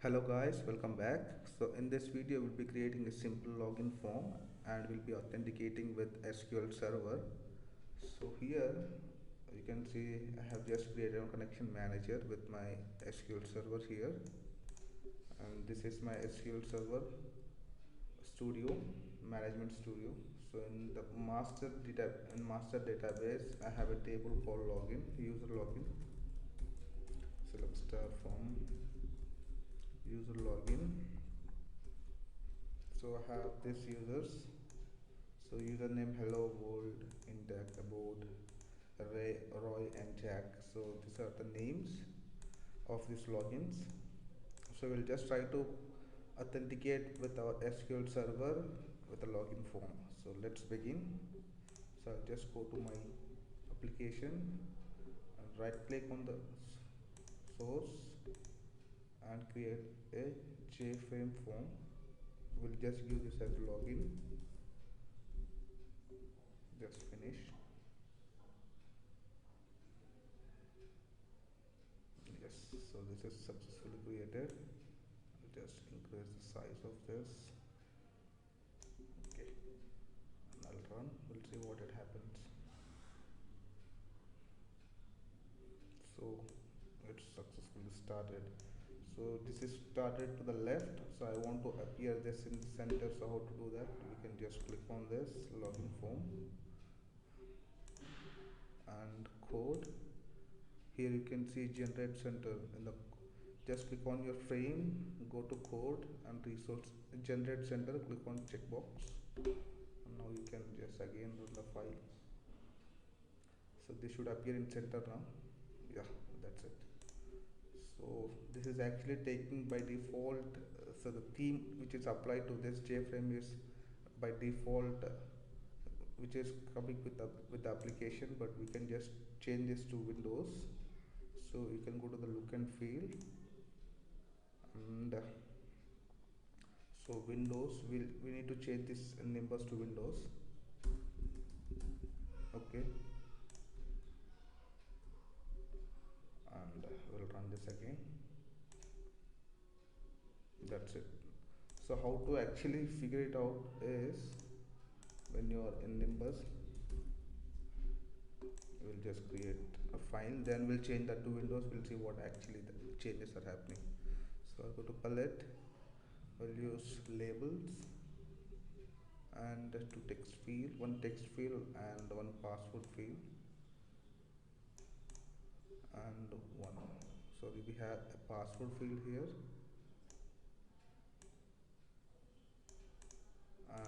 Hello guys, welcome back. So in this video we'll be creating a simple login form and we'll be authenticating with SQL server. So here you can see I have just created a connection manager with my SQL server here, and this is my SQL server studio, management studio. So in the master database I have a table called login, user login. Select star from user login. So I have this users. So username hello world, index, abode, Ray, Roy and Jack. So these are the names of these logins. So we'll just try to authenticate with our SQL server with a login form. So let's begin. So I'll just go to my application and right click on the source and create a JFrame form. We'll just give this as login. Just finish. Yes, so this is successfully created. I'll just increase the size of this. Okay, and I'll run. We'll see what it happens. So it's successfully started. So this is started to the left, so I want to appear this in the center. So how to do that? We can just click on this login form and code. Here you can see generate center. In the just click on your frame, go to code and resource generate center, click on checkbox, and now you can just again run the file. So this should appear in center now. Yeah, that's it. So this is actually taking by default, so the theme which is applied to this JFrame is by default which is coming with the application, but we can just change this to Windows. So you can go to the look and feel, and so Windows we need to change this numbers to Windows. Okay, and we'll run this again. That's it. So how to actually figure it out is when you are in Nimbus, we'll just create a file, then we'll change that to Windows. We'll see what actually the changes are happening. So I'll go to palette, we'll use labels and two text field, one text field and one password field, and one, sorry, we have a password field here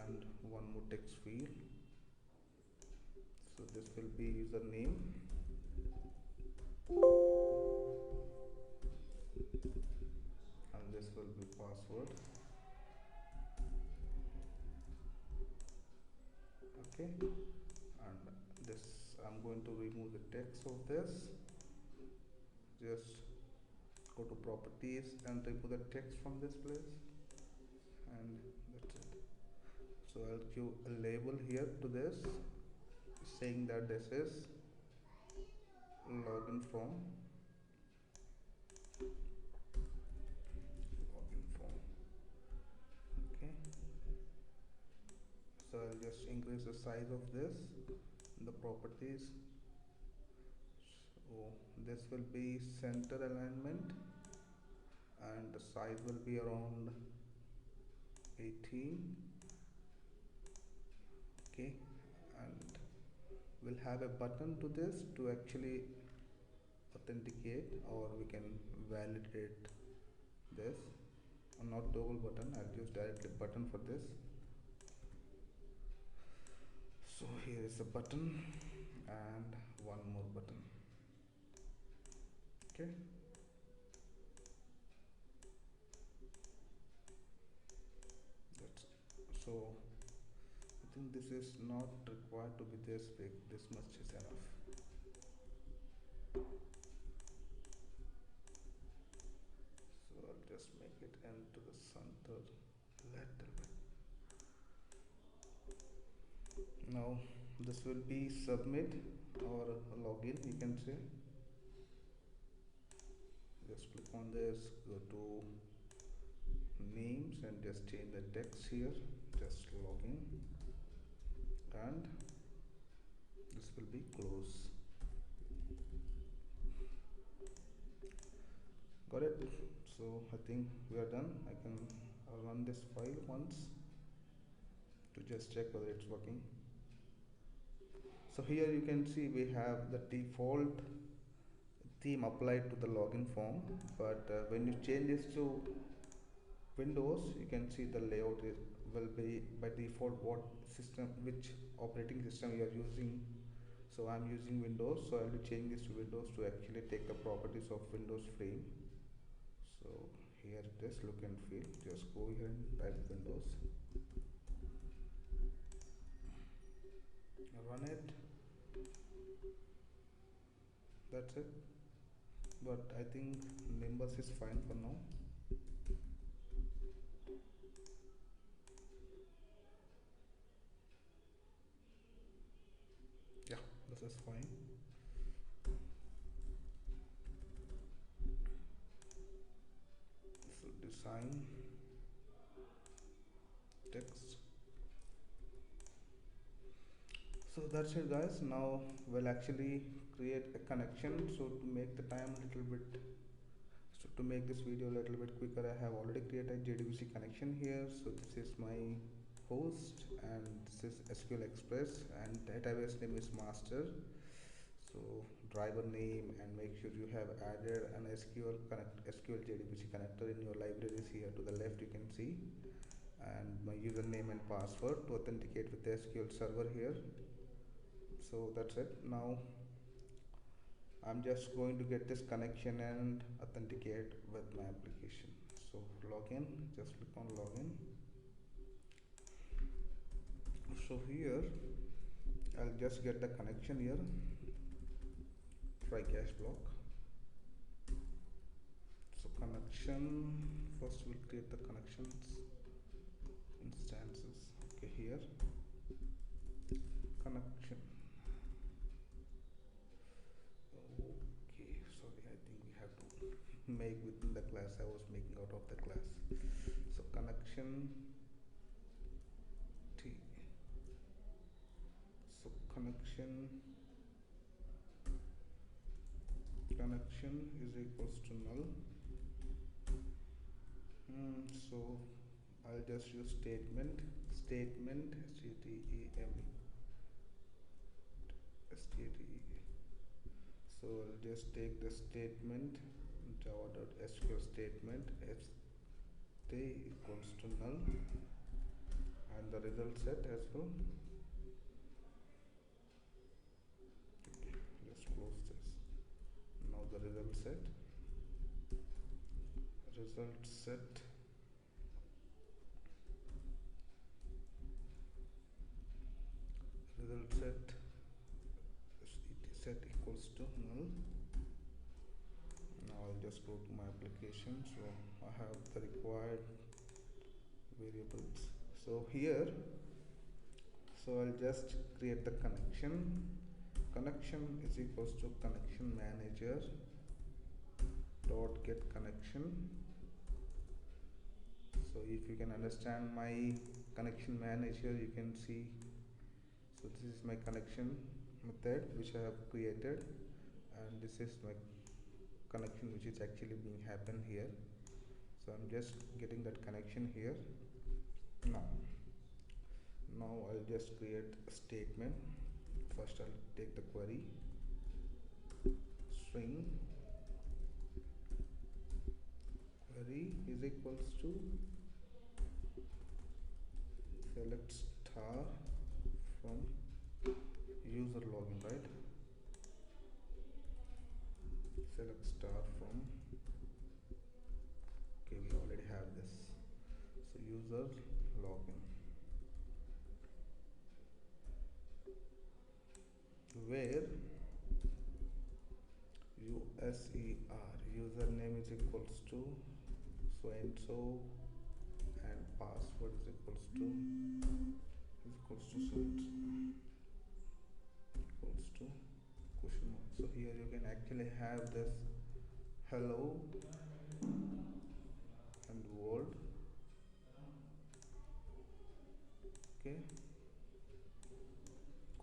and one more text field. So this will be username and this will be password. Okay, and this I'm going to remove the text of this. Just go to properties and remove the text from this place, and that's it. So I'll give a label here to this saying that this is login form. Okay, so I'll just increase the size of this in the properties. So this will be center alignment and the size will be around 18. Okay, and we'll have a button to this to actually authenticate, or we can validate this, or not toggle button. I'll use directly button for this. So here is a button and one more button. Okay, that's so I think this is not required to be this big. This much is enough. So I'll just make it into the center little bit. Now this will be submit or login, you can say. Just click on this, go to names and just change the text here, just login, and this will be close. Got it? So I think we are done. I can run this file once to just check whether it's working. So here you can see we have the default theme applied to the login form, but when you change this to Windows, you can see the layout will be by default which operating system you are using. So I'm using Windows, so I'll be changing this to Windows to actually take the properties of Windows frame. So here it is, look and feel. Just go here and type Windows, run it. That's it. But I think Nimbus is fine for now. Yeah, this is fine. So design text. So that's it guys. Now we'll actually create a connection. So to make the time a little bit, so to make this video a little bit quicker, I have already created JDBC connection here. So this is my host and this is SQL Express and database name is master. So driver name, and make sure you have added an SQL JDBC connector in your libraries. Here to the left you can see, and my username and password to authenticate with the SQL server here. So that's it. Now I'm just going to get this connection and authenticate with my application. So login, just click on login. So here I'll just get the connection here, try cache block. So connection, first we'll create the connections instances. Okay, here connection. Okay, sorry, I think we have to make within the class. I was making out of the class. So connection T. So connection is equals to null. So I'll just use statement STEM. So I'll just take the statement java.sql statement st equals to null, and the result set as well. Okay, let's close this. Now the result set set equals to null. Now I'll just go to my application. So I have the required variables. So here, so I'll just create the connection. Connection is equals to connection manager dot get connection. So if you can understand my connection manager, you can see. So this is my connection method which I have created, and this is my connection which is actually being happen here. So I'm just getting that connection here. Now I'll just create a statement. First I'll take the query string. Query is equals to select star from user login, right? Select star from, okay, we already have this. So user login, where username is equals to so and so, and password is equals to question mark. So here you can actually have this hello and world Okay,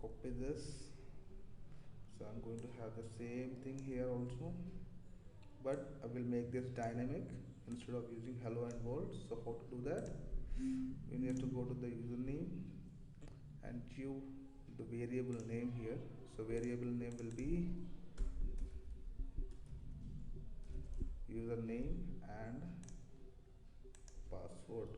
copy this. So I'm going to have the same thing here also, but I will make this dynamic instead of using hello and world. So how to do that? We need to go to the username and give the variable name here. So variable name will be username and password.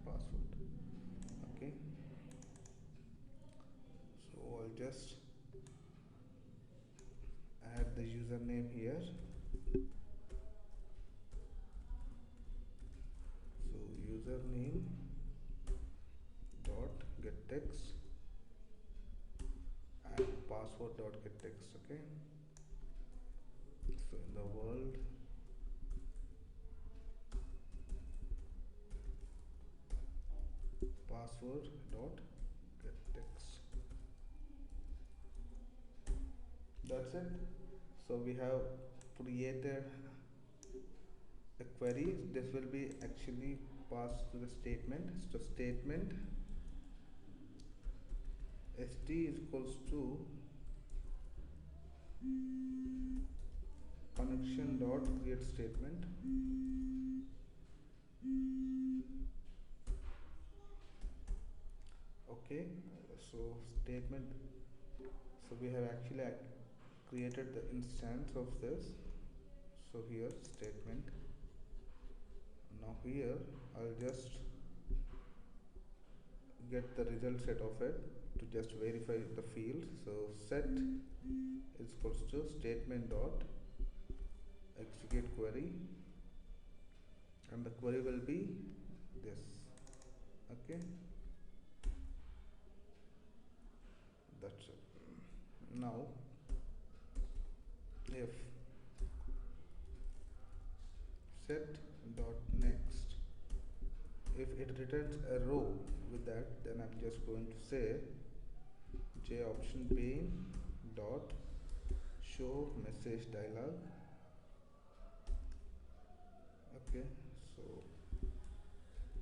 password. Okay, so I'll just add the username here. So username dot get text and password dot get text. Okay, so in the world password dot get text. That's it. So we have created a query. This will be actually passed to the statement. So statement st is equals to connection dot create statement. Okay, so statement, so we have actually created the instance of this. So here statement. Now here I'll just get the result set of it to just verify the field. So set is equals to statement dot execute query, and the query will be this. Okay, that's it. Now if set dot next, if it returns a row with that, then I'm just going to say j option pane dot show message dialog. Okay, so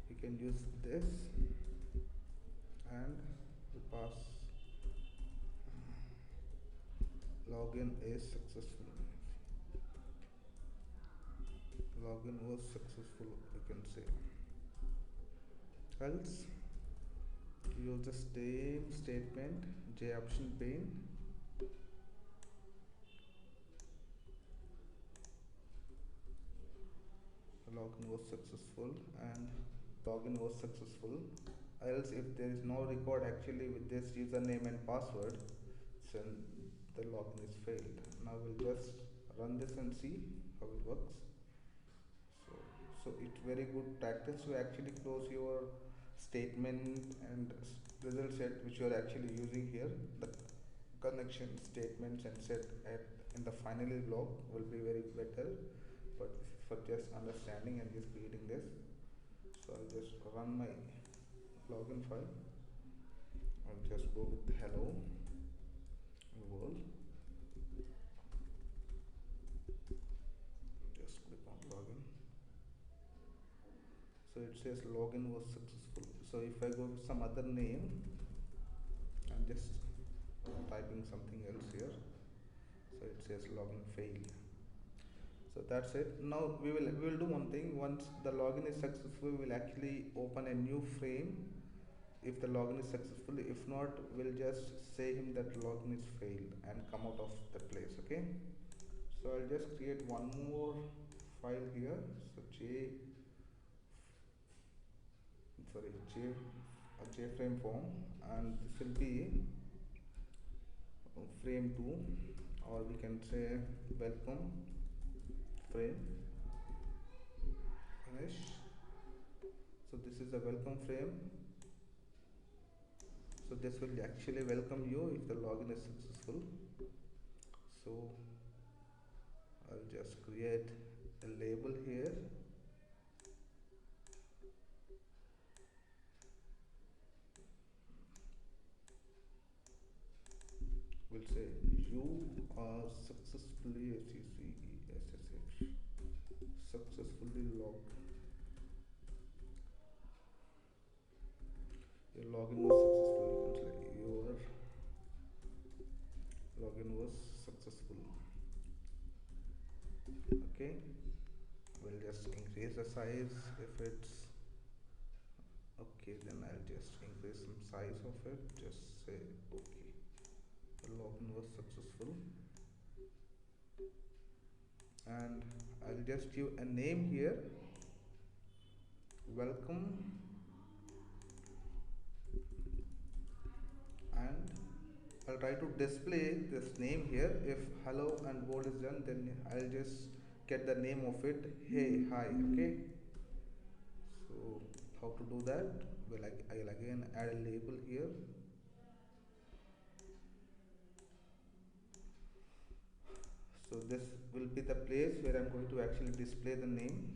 we can use this and we pass login is successful. Login was successful, we can say. Else use the same statement j option pane login was successful and login was successful. Else if there is no record actually with this username and password, then the login is failed. Now we'll just run this and see how it works. So it's very good practice to actually close your statement and result set which you are actually using here. The connection statements and set at in the finally block will be very better, but for just understanding and just creating this. So I'll just run my login file. I'll just go with hello world. Just click on login. So it says login was successful. So if I go with some other name, I'm just typing something else here. So it says login failed. So that's it. Now we will do one thing. Once the login is successful, we will actually open a new frame if the login is successful. If not, we'll just say him that login is failed and come out of the place. Okay, so I'll just create one more file here. So jframe form, and this will be frame 2, or we can say welcome frame finish. So this is a welcome frame. So this will actually welcome you if the login is successful. So I'll just create a label here. We'll say you are successfully SSH successfully logged. Your login was successful. You can say your login was successful. Okay, we'll just increase the size. If it's okay, then I'll just increase some size of it. Just say okay, the login was successful, and I'll just give a name here, welcome, and I'll try to display this name here. If hello and bold is done, then I'll just get the name of it, hey hi. Okay, so how to do that? Well, I'll again add a label here. So this will be the place where I'm going to actually display the name.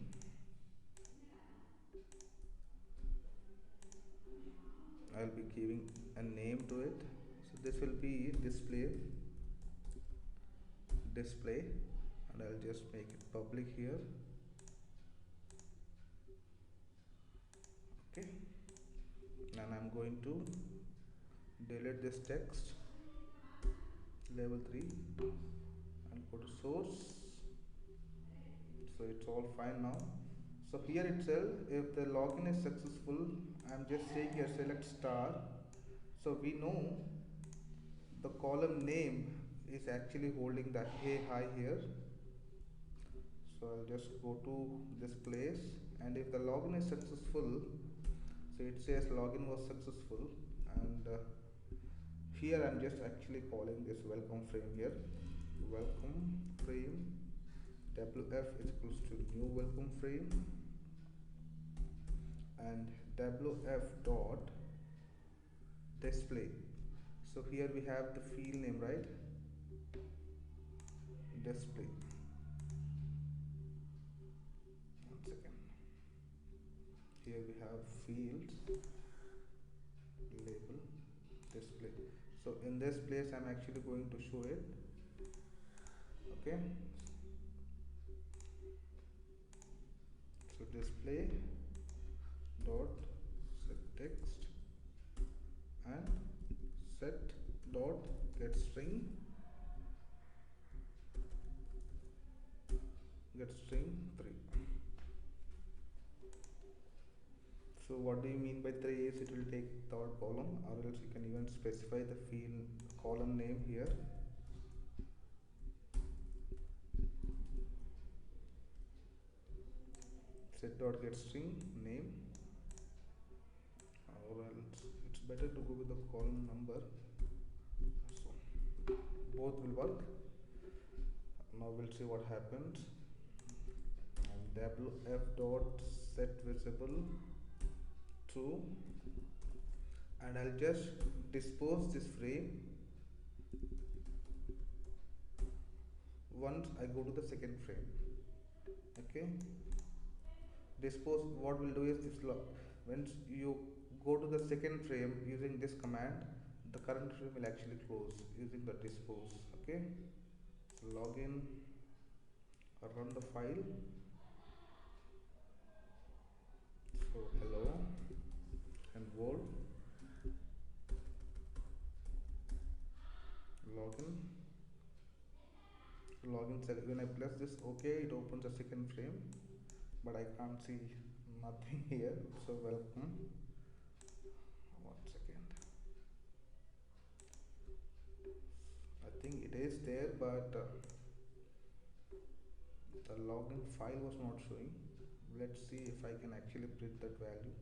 I'll be giving a name to it. So this will be display, and I'll just make it public here. Okay, and I'm going to delete this text level 3 and go to source. So it's all fine now. So here itself, if the login is successful, I'm just saying here select star. So we know the column name is actually holding the hey hi here. So I'll just go to this place, and if the login is successful, so it says login was successful, and here I'm just actually calling this welcome frame here, welcome frame wf is equals to new welcome frame, and wf dot display. So here we have the field name, right? Display. One second. Here we have fields, label, display. So in this place I'm actually going to show it. Okay. So display dot set text and set dot get string 3. So what do you mean by 3 is it will take third column, or else you can even specify the field column name here. Set dot get string name, or else it's better to go with the column number. So both will work. Now we'll see what happens. And wf dot set visible true, and I'll just dispose this frame once I go to the second frame. Okay, dispose, what we'll do is this once you go to the second frame using this command, the current frame will actually close using the dispose. Okay, so login, run the file. So hello and world, login, when I press this okay, it opens the second frame, but I can't see nothing here. So welcome. One second, I think it is there, but the login file was not showing. Let's see if I can actually print that value.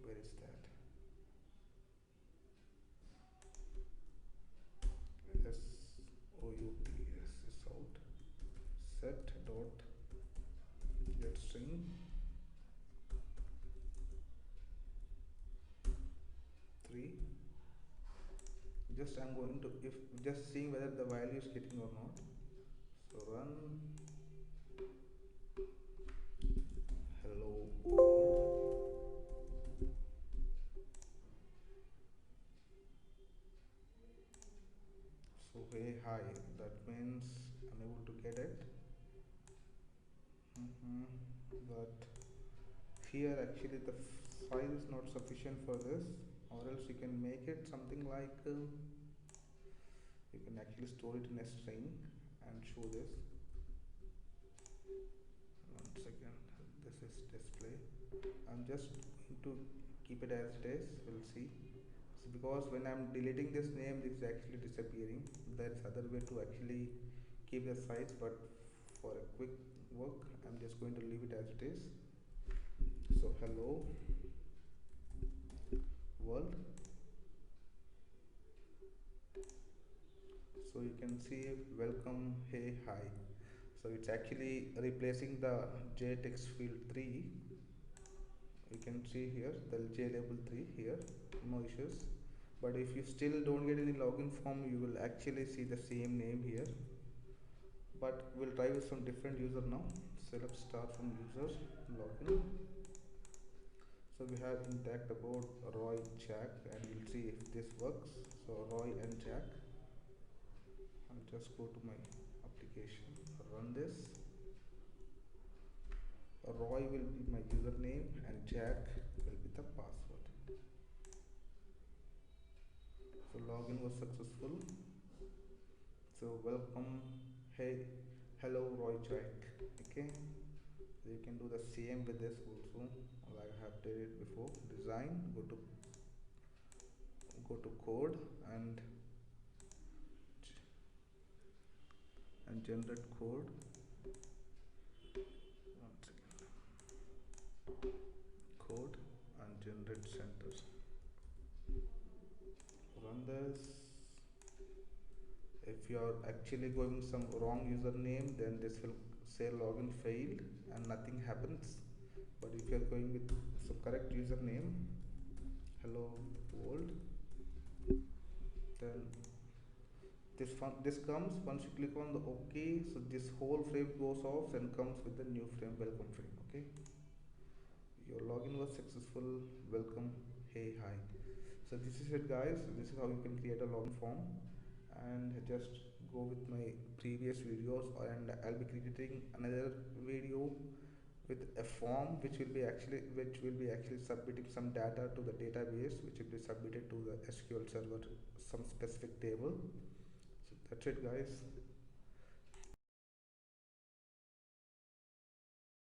Where is that? SOUT is out. Set dot get string 3. Just I'm going to just seeing whether the value is getting or not. So run hello world. So hey hi, that means unable to get it. But here actually the size is not sufficient for this, or else you can make it something like you can actually store it in a string and show this. One second, this is display. I'm just going to keep it as it is. We'll see. So because when I'm deleting this name, this is actually disappearing. There's other way to actually keep the size, but for a quick work, I'm just going to leave it as it is. So hello world. So you can see welcome, hey hi. So it's actually replacing the j text field 3. You can see here the jlable 3 here, no issues. But if you still don't get any login form, you will actually see the same name here. But we'll try with some different user now. So let's start from users login. So we have intact about Roy Jack, and we'll see if this works. So Roy and Jack. I'll just go to my application, run this. Roy will be my username and Jack will be the password. So login was successful. So welcome, hey, hello Roy Jack. Okay, so you can do the same with this also, like I have did it before. Design, go to code and generate code. One second. Code and generate centers. Run this. If you are actually going some wrong username, then this will say login failed and nothing happens. But if you are going with some correct username, hello world, then this comes once you click on the OK. So this whole frame goes off and comes with the new frame, welcome frame. Okay, your login was successful, welcome, hey hi. So this is it guys, this is how you can create a login form. And just go with my previous videos, and I'll be creating another video with a form which will be actually submitting some data to the database, which will be submitted to the SQL server, some specific table. So that's it guys.